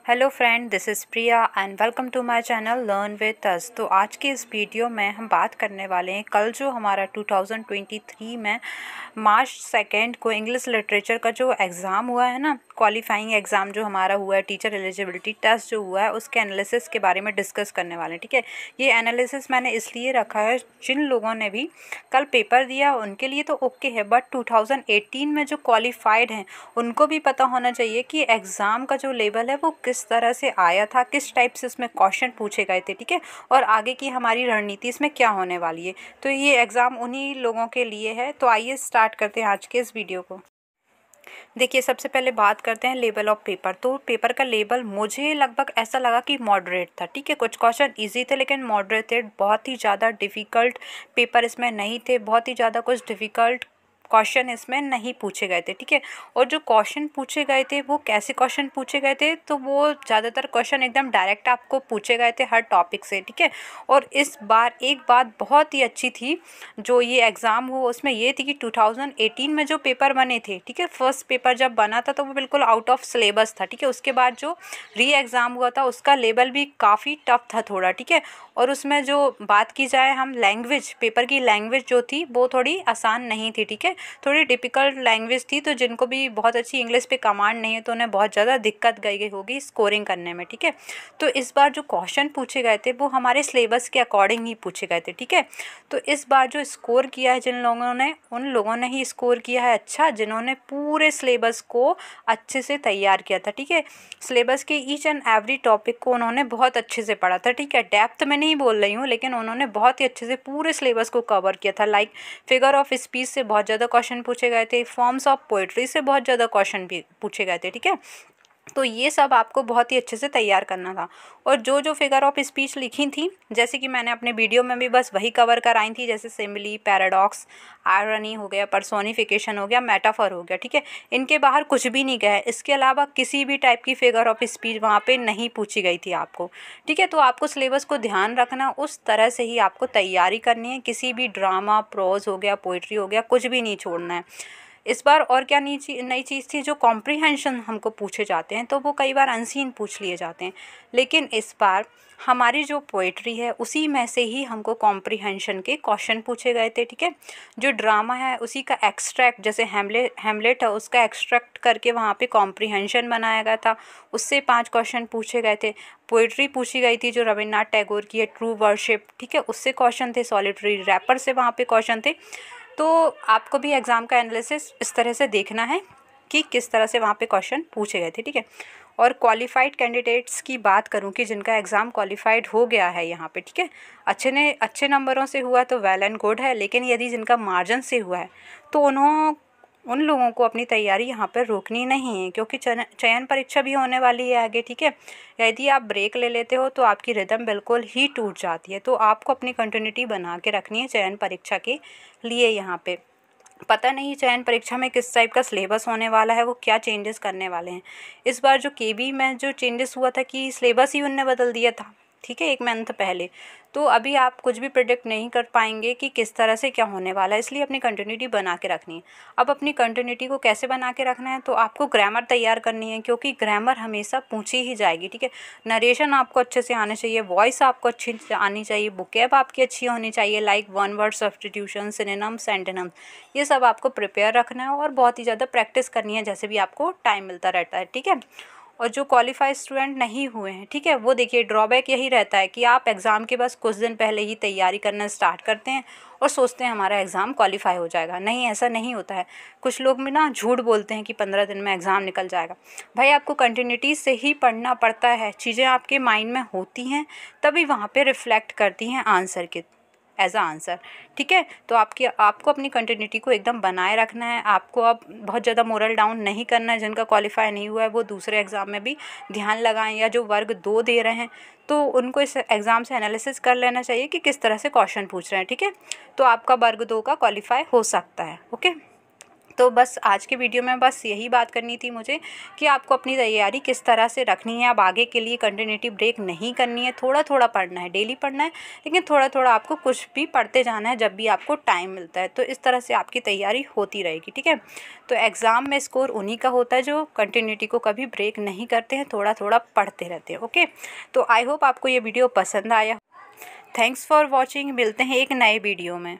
Hello friend, this is Priya and welcome to my channel learn with us. तो आज के इस वीडियो में हम बात करने वाले हैं कल जो हमारा 2023 में मार्च 2 को इंग्लिश लिटरेचर का जो एग्ज़ाम हुआ है ना, क्वालिफाइंग एग्ज़ाम जो हमारा हुआ है, टीचर एलिजिबिलिटी टेस्ट जो हुआ है, उसके एनालिसिस के बारे में डिस्कस करने वाले हैं। ठीक है, ये एनालिसिस मैंने इसलिए रखा है, जिन लोगों ने भी कल पेपर दिया उनके लिए तो ओके है, बट 2018 में जो क्वालिफाइड हैं उनको भी पता होना चाहिए कि एग्ज़ाम का जो लेवल है वो किस तरह से आया था, किस टाइप से इसमें क्वेश्चन पूछे गए थे। ठीक है, और आगे की हमारी रणनीति इसमें क्या होने वाली है। तो ये एग्ज़ाम उन्हीं लोगों के लिए है। तो आइए स्टार्ट करते हैं आज के इस वीडियो को। देखिए, सबसे पहले बात करते हैं लेवल ऑफ पेपर। तो पेपर का लेवल मुझे लगभग ऐसा लगा कि मॉडरेट था। ठीक है, कुछ क्वेश्चन इजी थे लेकिन मॉडरेटेड, बहुत ही ज़्यादा डिफ़िकल्ट पेपर इसमें नहीं थे, बहुत ही ज़्यादा कुछ डिफ़िकल्ट क्वेश्चन इसमें नहीं पूछे गए थे। ठीक है, और जो क्वेश्चन पूछे गए थे वो कैसे क्वेश्चन पूछे गए थे, तो वो ज़्यादातर क्वेश्चन एकदम डायरेक्ट आपको पूछे गए थे हर टॉपिक से। ठीक है, और इस बार एक बात बहुत ही अच्छी थी, जो ये एग्ज़ाम हुआ उसमें ये थी कि 2018 में जो पेपर बने थे, ठीक है, फर्स्ट पेपर जब बना था तो वो बिल्कुल आउट ऑफ सिलेबस था। ठीक है, उसके बाद जो री एग्ज़ाम हुआ था उसका लेवल भी काफ़ी टफ था थोड़ा। ठीक है, और उसमें जो बात की जाए हम लैंग्वेज, पेपर की लैंग्वेज जो थी वो थोड़ी आसान नहीं थी। ठीक है, थोड़ी डिफ़िकल्ट लैंग्वेज थी, तो जिनको भी बहुत अच्छी इंग्लिश पे कमांड नहीं है तो उन्हें बहुत ज़्यादा दिक्कत गई होगी स्कोरिंग करने में। ठीक है, तो इस बार जो क्वेश्चन पूछे गए थे वो हमारे सिलेबस के अकॉर्डिंग ही पूछे गए थे। ठीक है, तो इस बार जो स्कोर किया है जिन लोगों ने, उन लोगों ने ही स्कोर किया है अच्छा, जिन्होंने पूरे सिलेबस को अच्छे से तैयार किया था। ठीक है, सिलेबस के ईच एंड एवरी टॉपिक को उन्होंने बहुत अच्छे से पढ़ा था। ठीक है, डेप्थ में नहीं बोल रही हूँ, लेकिन उन्होंने बहुत ही अच्छे से पूरे सिलेबस को कवर किया था। लाइक फिगर ऑफ स्पीच से बहुत ज़्यादा क्वेश्चन पूछे गए थे, फॉर्म्स ऑफ पोइट्री से बहुत ज़्यादा क्वेश्चन भी पूछे गए थे। ठीक है, तो ये सब आपको बहुत ही अच्छे से तैयार करना था। और जो जो फिगर ऑफ स्पीच लिखी थी, जैसे कि मैंने अपने वीडियो में भी बस वही कवर कराई थी, जैसे सिमिली, पैराडॉक्स, आयरनी हो गया, पर्सोनिफिकेशन हो गया, मेटाफर हो गया। ठीक है, इनके बाहर कुछ भी नहीं गया है, इसके अलावा किसी भी टाइप की फिगर ऑफ स्पीच वहाँ पे नहीं पूछी गई थी आपको। ठीक है, तो आपको सिलेबस को ध्यान रखना, उस तरह से ही आपको तैयारी करनी है। किसी भी ड्रामा, प्रोज हो गया, पोइट्री हो गया, कुछ भी नहीं छोड़ना है। इस बार और क्या नई चीज़ थी, जो कॉम्प्रीहेंशन हमको पूछे जाते हैं तो वो कई बार अनसीन पूछ लिए जाते हैं, लेकिन इस बार हमारी जो पोइट्री है उसी में से ही हमको कॉम्प्रीहेंशन के क्वेश्चन पूछे गए थे। ठीक है, जो ड्रामा है उसी का एक्सट्रैक्ट, जैसे हेमलेट है उसका एक्सट्रैक्ट करके वहाँ पे कॉम्प्रीहेंशन बनाया गया था, उससे 5 क्वेश्चन पूछे गए थे। पोइट्री पूछी गई थी जो रविन्द्रनाथ टैगोर की है, ट्रू वर्शिप, ठीक है, उससे क्वेश्चन थे। सॉलिटरी रैपर से वहाँ पे क्वेश्चन थे। तो आपको भी एग्ज़ाम का एनालिसिस इस तरह से देखना है कि किस तरह से वहाँ पे क्वेश्चन पूछे गए थे। ठीक है, और क्वालिफाइड कैंडिडेट्स की बात करूँ कि जिनका एग्ज़ाम क्वालिफाइड हो गया है यहाँ पे, ठीक है, अच्छे नंबरों से हुआ तो वेल एंड गुड है, लेकिन यदि जिनका मार्जिन से हुआ है तो उन लोगों को अपनी तैयारी यहाँ पर रोकनी नहीं है, क्योंकि चयन परीक्षा भी होने वाली है आगे। ठीक है, यदि आप ब्रेक ले लेते हो तो आपकी रिदम बिल्कुल ही टूट जाती है, तो आपको अपनी कंटिन्यूटी बना के रखनी है चयन परीक्षा के लिए। यहाँ पे पता नहीं चयन परीक्षा में किस टाइप का सिलेबस होने वाला है, वो क्या चेंजेस करने वाले हैं। इस बार जो केबी में जो चेंजेस हुआ था कि सिलेबस ही उनने बदल दिया था। ठीक है, 1 मंथ पहले, तो अभी आप कुछ भी प्रेडिक्ट नहीं कर पाएंगे कि किस तरह से क्या होने वाला है, इसलिए अपनी कंटिन्यूटी बना के रखनी है। अब अपनी कंटिन्यूटी को कैसे बना के रखना है, तो आपको ग्रामर तैयार करनी है, क्योंकि ग्रामर हमेशा पूछी ही जाएगी। ठीक है, नरेशन आपको अच्छे से आने चाहिए, वॉइस आपको अच्छी आनी चाहिए, बुकेब आपकी अच्छी होनी चाहिए, like one word substitution, synonyms, antonyms, ये सब आपको प्रिपेयर रखना है और बहुत ही ज़्यादा प्रैक्टिस करनी है, जैसे भी आपको टाइम मिलता रहता है। ठीक है, और जो क्वालिफाइड स्टूडेंट नहीं हुए हैं, ठीक है, वो देखिए ड्रॉबैक यही रहता है कि आप एग्ज़ाम के बस कुछ दिन पहले ही तैयारी करना स्टार्ट करते हैं और सोचते हैं हमारा एग्ज़ाम क्वालिफाई हो जाएगा। नहीं, ऐसा नहीं होता है। कुछ लोग भी ना झूठ बोलते हैं कि 15 दिन में एग्ज़ाम निकल जाएगा। भाई, आपको कंटिन्यूटी से ही पढ़ना पड़ता है, चीज़ें आपके माइंड में होती हैं तभी वहाँ पे रिफ्लेक्ट करती हैं आंसर के एज आ आंसर। ठीक है, तो आपको अपनी कंटिन्यूटी को एकदम बनाए रखना है। आपको अब बहुत ज़्यादा मोरल डाउन नहीं करना है। जिनका क्वालिफाई नहीं हुआ है वो दूसरे एग्ज़ाम में भी ध्यान लगाएं, या जो वर्ग 2 दे रहे हैं तो उनको इस एग्ज़ाम से एनालिसिस कर लेना चाहिए कि किस तरह से क्वेश्चन पूछ रहे हैं। ठीक है, तो आपका वर्ग 2 का क्वालिफाई हो सकता है। ओके, तो तो बस आज के वीडियो में बस यही बात करनी थी मुझे कि आपको अपनी तैयारी किस तरह से रखनी है। अब आगे के लिए कंटिन्यूटी ब्रेक नहीं करनी है, थोड़ा थोड़ा पढ़ना है, डेली पढ़ना है, लेकिन थोड़ा थोड़ा आपको कुछ भी पढ़ते जाना है जब भी आपको टाइम मिलता है। तो इस तरह से आपकी तैयारी होती रहेगी, ठीक है। तो एग्ज़ाम में स्कोर उन्हीं का होता है जो कंटिन्यूटी को कभी ब्रेक नहीं करते हैं, थोड़ा थोड़ा पढ़ते रहते हैं। ओके, तो आई होप आपको ये वीडियो पसंद आया। Thanks for watching. मिलते हैं एक नए वीडियो में।